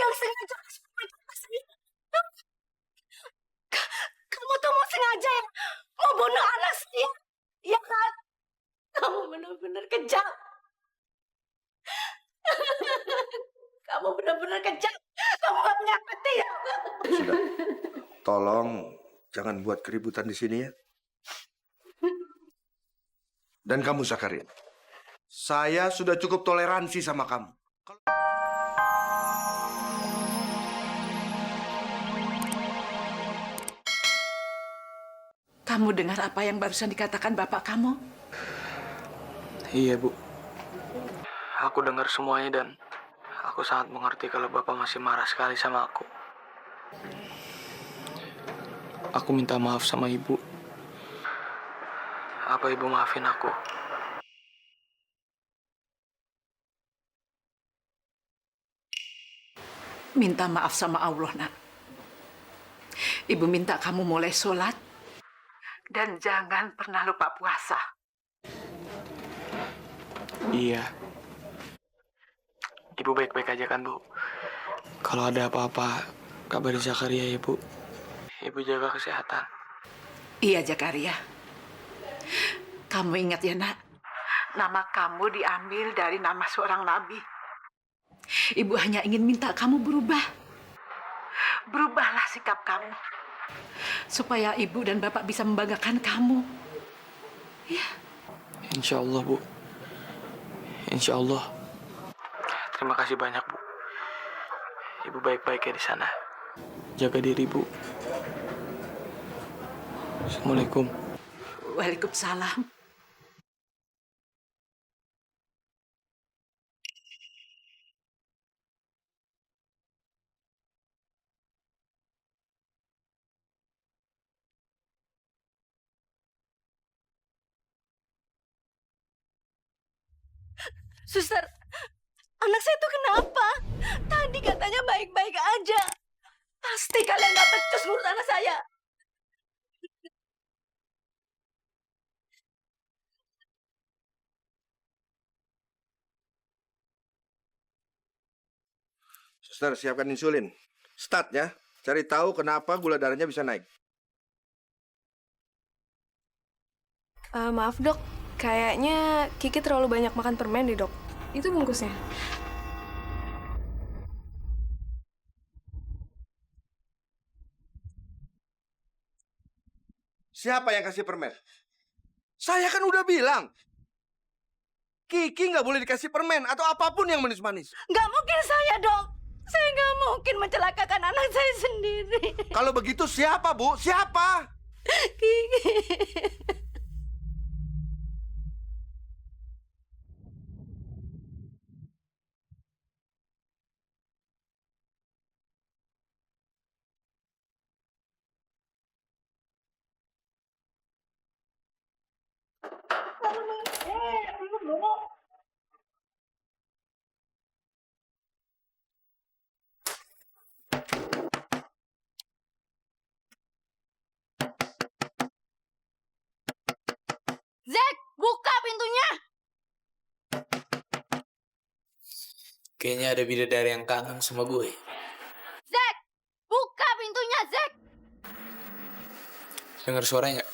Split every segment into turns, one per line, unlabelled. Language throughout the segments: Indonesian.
yang sengaja kasih pemikiran saya. Kamu tuh mau sengaja ya? Mau bunuh anak saya? Iya kan? Kamu benar-benar kejam. Kamu benar-benar kejam. Kamu gak punya hati ya?
Sudah. Tolong jangan buat keributan di sini ya. Dan kamu Zakaria, saya sudah cukup toleransi sama kamu.
Kamu dengar apa yang barusan dikatakan bapak kamu?
Iya, Bu. Aku dengar semuanya dan aku sangat mengerti kalau Bapak masih marah sekali sama aku. Aku minta maaf sama Ibu. Apa Ibu maafin aku?
Minta maaf sama Allah, nak. Ibu minta kamu mulai sholat. Dan jangan pernah lupa puasa.
Iya. Ibu baik-baik aja kan, Bu? Kalau ada apa-apa, kabarin Zakaria ya, Bu. Ibu jaga kesehatan.
Iya, Zakaria. Kamu ingat ya, nak? Nama kamu diambil dari nama seorang nabi. Ibu hanya ingin minta kamu berubah. Berubahlah sikap kamu. Supaya ibu dan bapak bisa membanggakan kamu. Ya.
Insya Allah, Bu. Insya Allah. Terima kasih banyak, Bu. Ibu baik-baik ya di sana. Jaga diri, Bu. Assalamualaikum.
Waalaikumsalam.
Suster, anak saya itu kenapa? Tadi katanya baik-baik aja. Pasti kalian gak becus ngurus anak saya.
Suster, siapkan insulin. Start ya. Cari tahu kenapa gula darahnya bisa naik.
Maaf dok, kayaknya Kiki terlalu banyak makan permen deh dok. Itu bungkusnya.
Siapa yang kasih permen? Saya kan udah bilang. Kiki nggak boleh dikasih permen atau apapun yang manis-manis.
Gak mungkin saya, dok. Saya gak mungkin mencelakakan anak saya sendiri.
Kalau begitu siapa, Bu? Siapa?
Kiki. Zack, buka pintunya.
Kayaknya ada bidadari yang kangen sama gue.
Zack, buka pintunya, Zack.
Dengar suaranya nggak?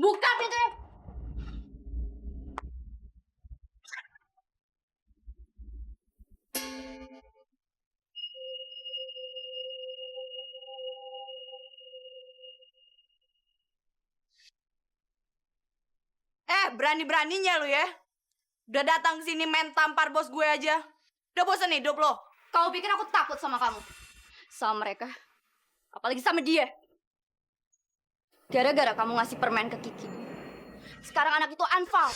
Buka pintunya. Berani-beraninya lu ya. Udah datang ke sini main tampar bos gue aja. Udah bosan hidup lo. Kau pikir aku takut sama kamu? Sama mereka. Apalagi sama dia. Gara-gara kamu ngasih permen ke Kiki. Sekarang anak itu anfal.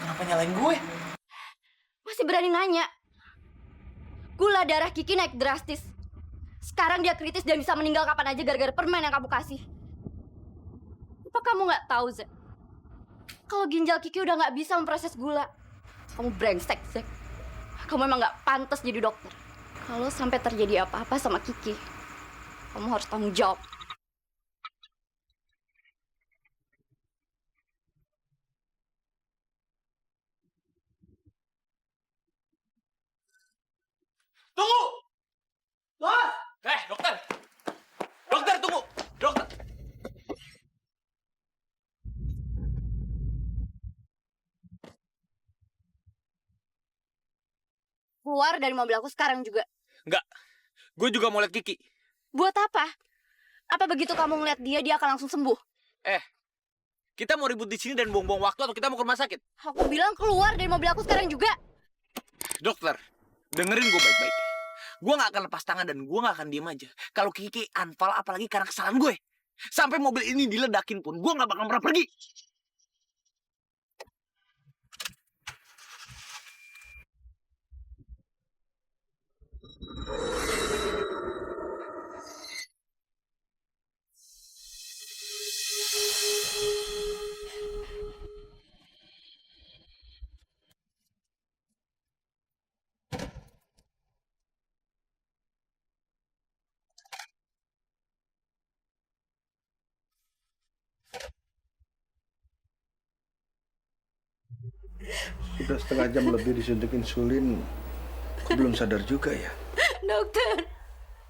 Kenapa nyalain gue?
Masih berani nanya. Gula darah Kiki naik drastis. Sekarang dia kritis dan bisa meninggal kapan aja gara-gara permen yang kamu kasih. Apa kamu nggak tahu, Zek? Kalau ginjal Kiki udah nggak bisa memproses gula. Kamu brengsek, Zack. Kamu emang nggak pantas jadi dokter. Kalau sampai terjadi apa-apa sama Kiki, kamu harus tanggung jawab.
Tunggu! Bos! Dokter! Dokter, tunggu! Dokter!
Keluar dari mobil aku sekarang juga.
Enggak. Gue juga mau lihat Kiki.
Buat apa? Apa begitu kamu ngeliat dia akan langsung sembuh?
Kita mau ribut di sini dan buang-buang waktu atau kita mau ke rumah sakit?
Aku bilang keluar dari mobil aku sekarang juga.
Dokter, dengerin gue baik-baik. Gue gak akan lepas tangan dan gue gak akan diem aja. Kalau Kiki unfall apalagi karena kesalahan gue. Sampai mobil ini diledakin pun gue gak bakal pernah pergi.
Sudah setengah jam lebih disuntik insulin. Kok belum sadar juga ya?
Dokter,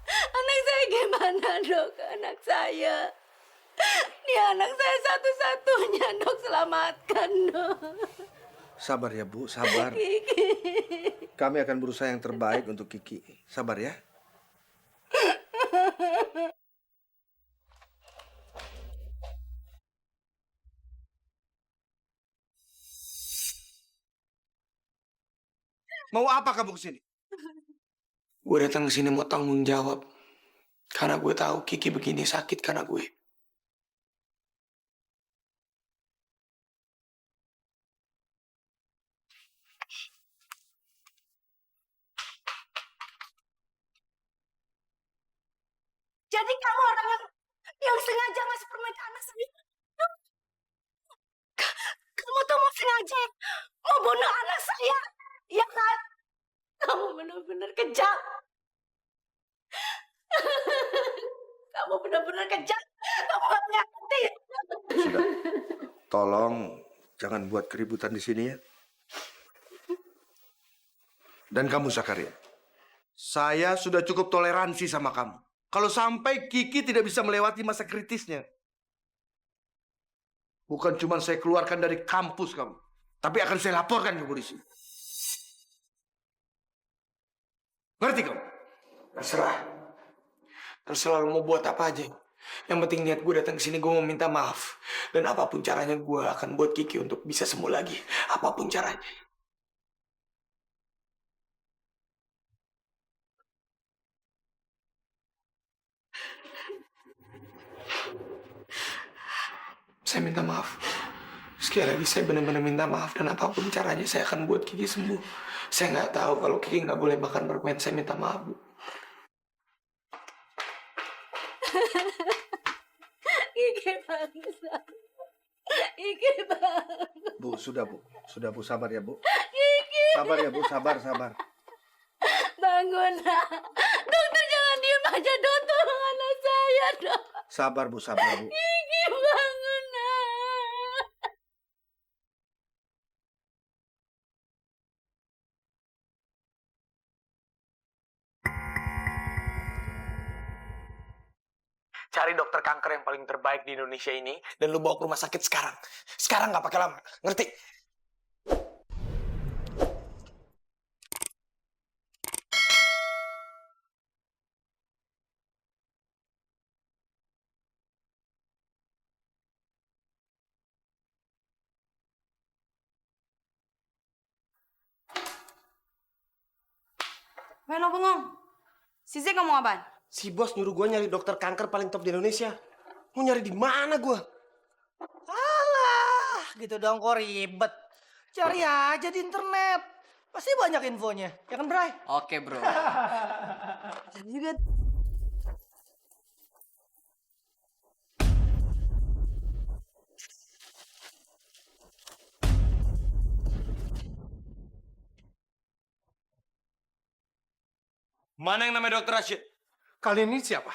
anak saya gimana, dok? Anak saya. Dia anak saya satu-satunya, dok. Selamatkan, dok.
Sabar ya, Bu. Sabar. Kami akan berusaha yang terbaik untuk Kiki. Sabar ya. Mau apa kamu kesini?
Gue datang ke sini mau tanggung jawab. Karena gue tahu Kiki begini sakit karena gue.
Jadi kamu orang yang sengaja ngasih permen ke anak saya. Kamu tuh mau sengaja mau bunuh anak saya, ya kan? Kamu benar-benar kejam. Kamu benar-benar kejam. Kamu gak punya hati.
Sudah. Tolong jangan buat keributan di sini ya. Dan kamu Zakaria, saya sudah cukup toleransi sama kamu. Kalau sampai Kiki tidak bisa melewati masa kritisnya, bukan cuma saya keluarkan dari kampus kamu, tapi akan saya laporkan ke polisi. Ngerti kamu?
Terserah. Terserah lu mau buat apa aja. Yang penting niat gue datang ke sini gue mau minta maaf. Dan apapun caranya gue akan buat Kiki untuk bisa sembuh lagi. Apapun caranya. Saya minta maaf. Sekali lagi saya benar-benar minta maaf. Dan apapun caranya saya akan buat Kiki sembuh. Saya nggak tahu kalau Kiki nggak boleh makan permen. Saya minta maaf, Bu.
Kiki bangsa. Kiki bangsa.
Bu, sudah Bu. Sudah Bu, sabar ya Bu.
Kiki.
Sabar ya Bu, sabar, sabar.
Bangun, nak. Dokter jangan diem aja, dok. Tolong anak saya, dok.
Sabar Bu, sabar Bu.
Kiki bangun, nak.
Cari dokter kanker yang paling terbaik di Indonesia ini dan lu bawa ke rumah sakit sekarang. Sekarang nggak pakai lama, ngerti?
Main apa ngomong? Si Zek ngomong apaan?
Si bos nyuruh gue nyari dokter kanker paling top di Indonesia. Mau nyari di mana gue?
Alah, gitu dong kok ribet. Cari aja di internet. Pasti banyak infonya. Ya kan, Bray?
Oke, bro.
Juga.
Mana yang namanya Dokter Rashid?
Kalian ini siapa?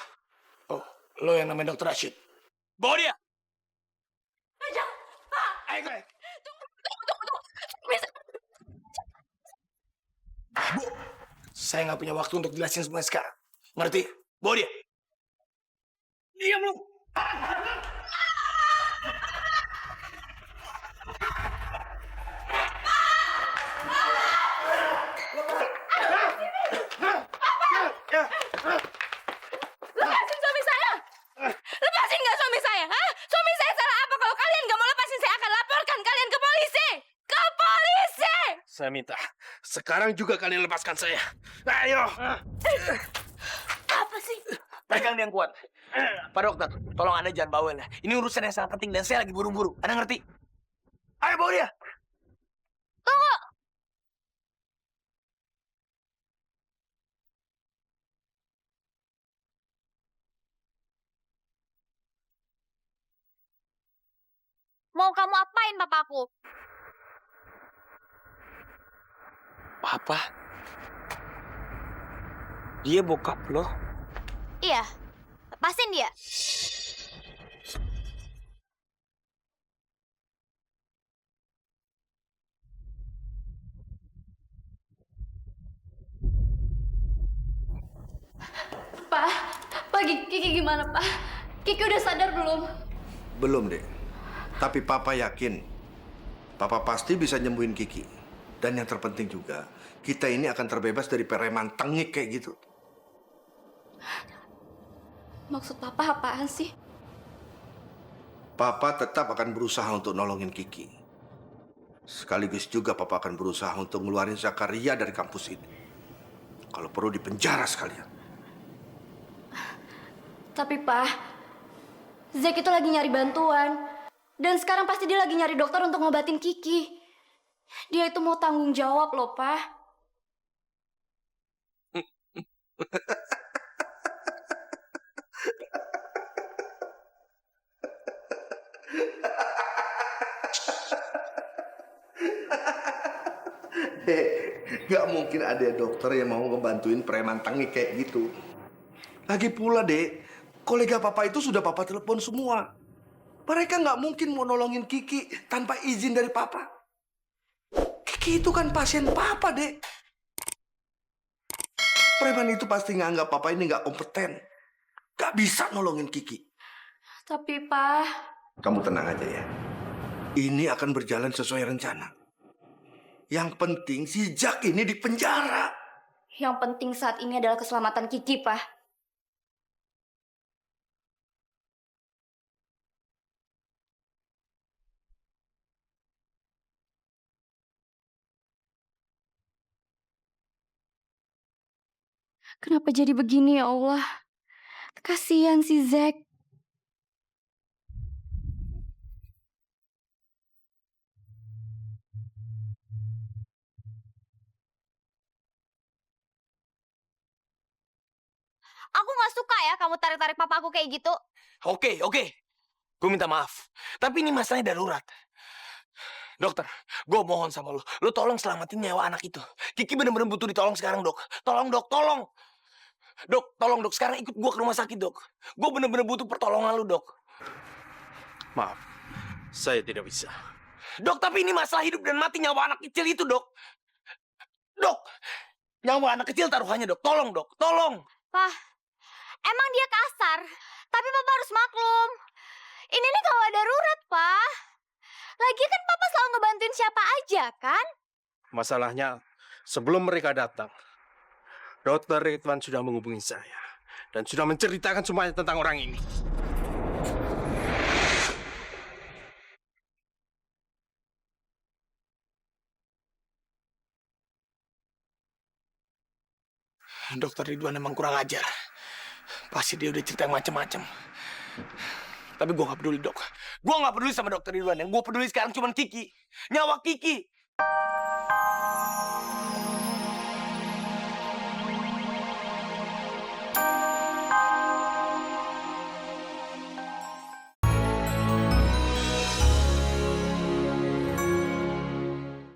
Oh, lo yang namanya Dokter Rashid.
Bawa dia!
Ayo, Greg.
Tunggu. Bisa.
Bu, saya nggak punya waktu untuk jelasin semuanya sekarang. Ngerti? Bawa dia. Diam lu.
Lepasin suami saya! Lepasin nggak suami saya? Hah? Suami saya salah apa? Kalau kalian nggak mau lepasin, saya akan laporkan kalian ke polisi! Ke polisi!
Saya minta, sekarang juga kalian lepaskan saya. Ayo.
Apa sih?
Pegang dia yang kuat. Pak dokter, tolong Anda jangan bawel ya. Ini urusan yang sangat penting dan saya lagi buru-buru. Anda ngerti? Ayo bawa dia.
Tunggu! Mau kamu apain papaku?
Papa? Dia bokap lo?
Iya, lepasin dia. Pak Kiki gimana, Pak? Kiki udah sadar belum?
Belum, Dek. Tapi Papa yakin. Papa pasti bisa nyembuhin Kiki. Dan yang terpenting juga, kita ini akan terbebas dari preman tengik kayak gitu.
Maksud Papa apaan sih?
Papa tetap akan berusaha untuk nolongin Kiki. Sekaligus juga Papa akan berusaha untuk ngeluarin Zakaria dari kampus ini. Kalau perlu dipenjara sekalian.
Tapi Pak, Zack itu lagi nyari bantuan. Dan sekarang pasti dia lagi nyari dokter untuk ngobatin Kiki. Dia itu mau tanggung jawab loh, Pak.
Gak mungkin ada dokter yang mau ngebantuin preman tengik kayak gitu. Lagi pula, Dek, kolega Papa itu sudah Papa telepon semua. Mereka nggak mungkin mau nolongin Kiki tanpa izin dari Papa. Kiki itu kan pasien Papa, Dek. Preman itu pasti nganggap Papa ini nggak kompeten. Nggak bisa nolongin Kiki.
Tapi Pak,
Kamu tenang aja ya. Ini akan berjalan sesuai rencana. Yang penting si Jack ini dipenjara.
yang penting saat ini adalah keselamatan Kiki, Pak. Kenapa jadi begini ya Allah? Kasihan si Zack. Aku gak suka ya kamu tarik-tarik papa aku kayak gitu.
Oke. Gue minta maaf. Tapi ini masalahnya darurat. Dokter, gue mohon sama lo. Lo tolong selamatin nyawa anak itu. Kiki bener-bener butuh ditolong sekarang, dok. Tolong, dok, tolong. Dok, tolong, dok. Sekarang ikut gue ke rumah sakit, dok. Gue bener-bener butuh pertolongan lo, dok.
Maaf, saya tidak bisa.
Dok, tapi ini masalah hidup dan mati nyawa anak kecil itu, dok. Dok, nyawa anak kecil taruhannya, dok. Tolong, dok. Tolong.
Pak, emang dia kasar. Tapi papa harus maklum. Ini nih gawat darurat, Pak. Lagi kan papa selalu ngebantuin siapa aja, kan?
Masalahnya, sebelum mereka datang, Dokter Ridwan sudah menghubungi saya dan sudah menceritakan semuanya tentang orang ini.
Dokter Ridwan emang kurang ajar. Pasti dia udah cerita yang macem-macem. Tapi gue gak peduli, dok. Gue gak peduli sama dokter Ridwan. Yang gue peduli sekarang cuma Kiki. Nyawa Kiki.